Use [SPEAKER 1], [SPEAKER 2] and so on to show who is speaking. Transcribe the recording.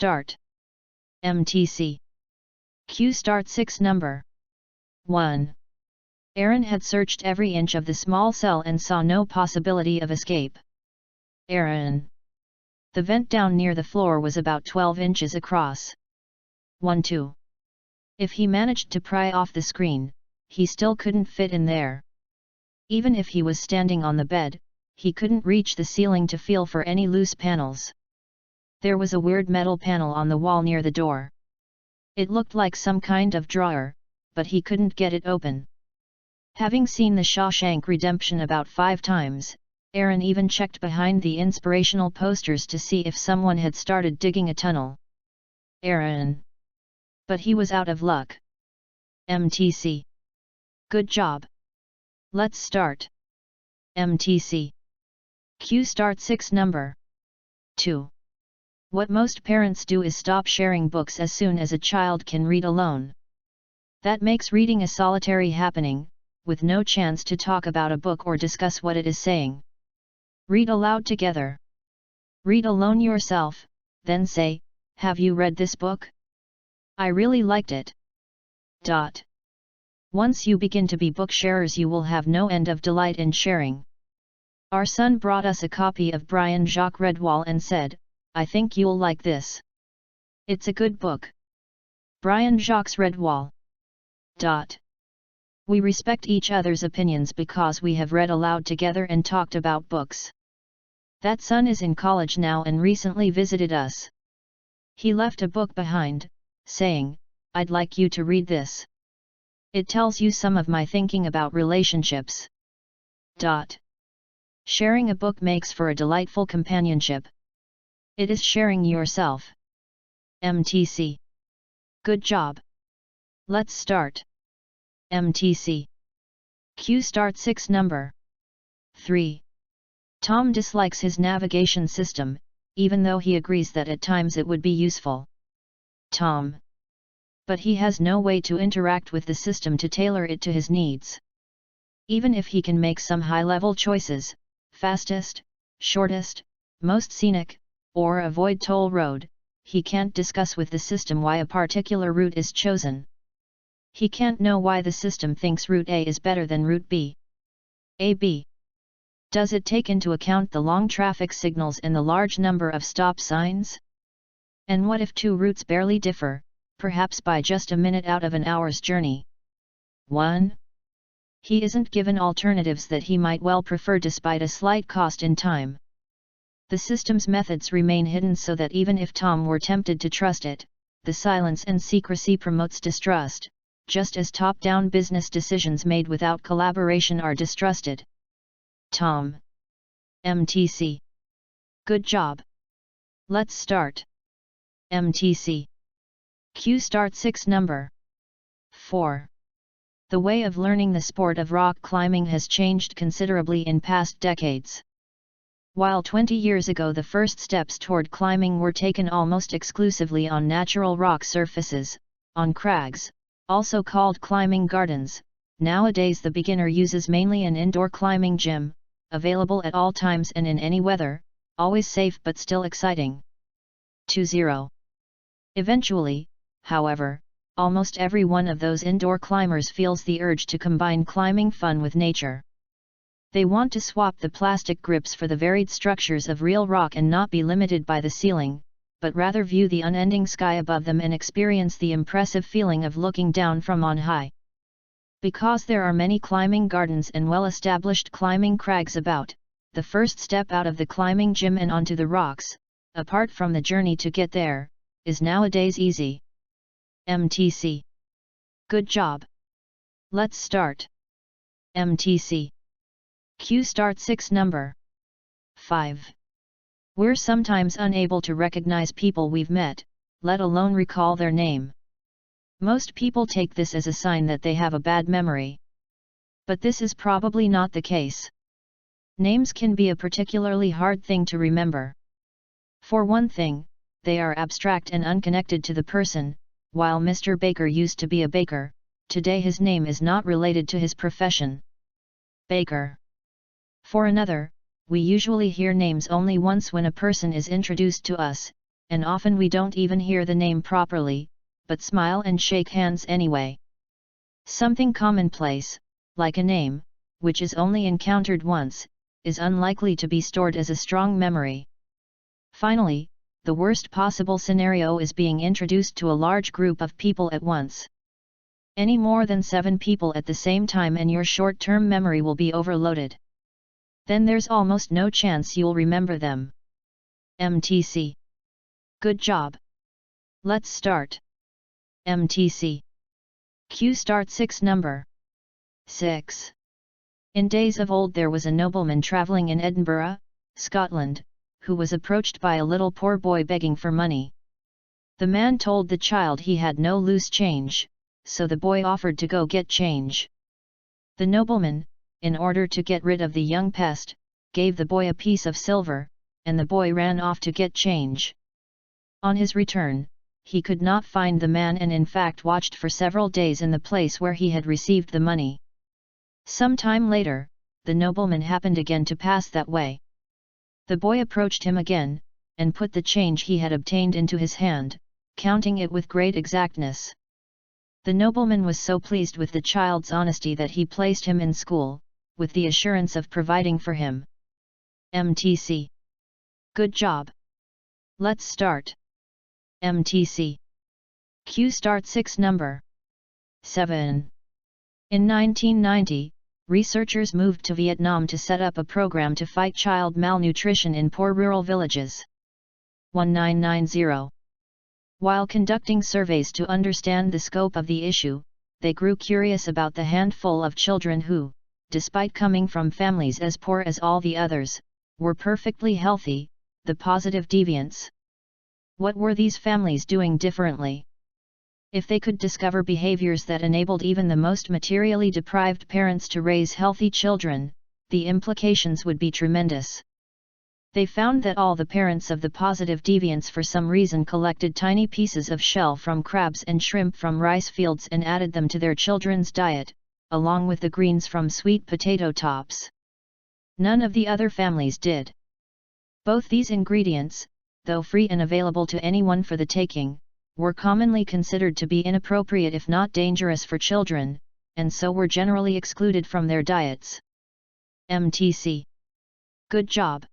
[SPEAKER 1] Start. MTC. Q start 6 number 1. Aaron had searched every inch of the small cell and saw no possibility of escape. Aaron. The vent down near the floor was about 12 inches across. 1-2. If he managed to pry off the screen, he still couldn't fit in there. Even if he was standing on the bed, he couldn't reach the ceiling to feel for any loose panels. There was a weird metal panel on the wall near the door. It looked like some kind of drawer, but he couldn't get it open. Having seen The Shawshank Redemption about 5 times, Aaron even checked behind the inspirational posters to see if someone had started digging a tunnel. Aaron. But he was out of luck. MTC. Good job. Let's start. MTC. Q start 6 number 2. What most parents do is stop sharing books as soon as a child can read alone. That makes reading a solitary happening, with no chance to talk about a book or discuss what it is saying. Read aloud together. Read alone yourself, then say, "Have you read this book? I really liked it." Once you begin to be book sharers, you will have no end of delight in sharing. Our son brought us a copy of Brian Jacques Redwall and said, "I think you'll like this. It's a good book." Brian Jacques Redwall. We respect each other's opinions because we have read aloud together and talked about books. That son is in college now and recently visited us. He left a book behind, saying, "I'd like you to read this. It tells you some of my thinking about relationships." Sharing a book makes for a delightful companionship. It is sharing yourself. MTC. Good job. Let's start. MTC. Q start 6 number 3. Tom dislikes his navigation system, even though he agrees that at times it would be useful. Tom. But he has no way to interact with the system to tailor it to his needs. Even if he can make some high-level choices, fastest, shortest, most scenic, or avoid toll road, he can't discuss with the system why a particular route is chosen. He can't know why the system thinks route A is better than route B. AB. Does it take into account the long traffic signals and the large number of stop signs? And what if 2 routes barely differ, perhaps by just a minute out of an hour's journey? 1. He isn't given alternatives that he might well prefer despite a slight cost in time. The system's methods remain hidden so that even if Tom were tempted to trust it, the silence and secrecy promotes distrust, just as top-down business decisions made without collaboration are distrusted. Tom. MTC. Good job. Let's start. MTC. Q start 6 number 4. The way of learning the sport of rock climbing has changed considerably in past decades. While 20 years ago the first steps toward climbing were taken almost exclusively on natural rock surfaces, on crags, also called climbing gardens, nowadays the beginner uses mainly an indoor climbing gym, available at all times and in any weather, always safe but still exciting. 20. Eventually, however, almost every one of those indoor climbers feels the urge to combine climbing fun with nature. They want to swap the plastic grips for the varied structures of real rock and not be limited by the ceiling, but rather view the unending sky above them and experience the impressive feeling of looking down from on high. Because there are many climbing gardens and well-established climbing crags about, the first step out of the climbing gym and onto the rocks, apart from the journey to get there, is nowadays easy. MTC. Good job. Let's start. MTC. Q start 6 number 5. We're sometimes unable to recognize people we've met, let alone recall their name. Most people take this as a sign that they have a bad memory. But this is probably not the case. Names can be a particularly hard thing to remember. For one thing, they are abstract and unconnected to the person. While Mr. Baker used to be a baker, today his name is not related to his profession. Baker. For another, we usually hear names only once when a person is introduced to us, and often we don't even hear the name properly, but smile and shake hands anyway. Something commonplace, like a name, which is only encountered once, is unlikely to be stored as a strong memory. Finally, the worst possible scenario is being introduced to a large group of people at once. Any more than 7 people at the same time and your short-term memory will be overloaded. Then there's almost no chance you'll remember them. MTC. Good job. Let's start. MTC. Q start 6 number 6. In days of old there was a nobleman travelling in Edinburgh, Scotland, who was approached by a little poor boy begging for money. The man told the child he had no loose change, so the boy offered to go get change. The nobleman, in order to get rid of the young pest, gave the boy a piece of silver, and the boy ran off to get change. On his return, he could not find the man and in fact watched for several days in the place where he had received the money. Some time later, the nobleman happened again to pass that way. The boy approached him again, and put the change he had obtained into his hand, counting it with great exactness. The nobleman was so pleased with the child's honesty that he placed him in school, with the assurance of providing for him. MTC. Good job. Let's start. MTC. Q start 6 number 7. In 1990, researchers moved to Vietnam to set up a program to fight child malnutrition in poor rural villages. 1990. While conducting surveys to understand the scope of the issue, they grew curious about the handful of children who, despite coming from families as poor as all the others, were perfectly healthy, the positive deviants. What were these families doing differently? If they could discover behaviors that enabled even the most materially deprived parents to raise healthy children, the implications would be tremendous. They found that all the parents of the positive deviants for some reason collected tiny pieces of shell from crabs and shrimp from rice fields and added them to their children's diet, along with the greens from sweet potato tops. None of the other families did. Both these ingredients, though free and available to anyone for the taking, were commonly considered to be inappropriate if not dangerous for children, and so were generally excluded from their diets. MTC. Good job.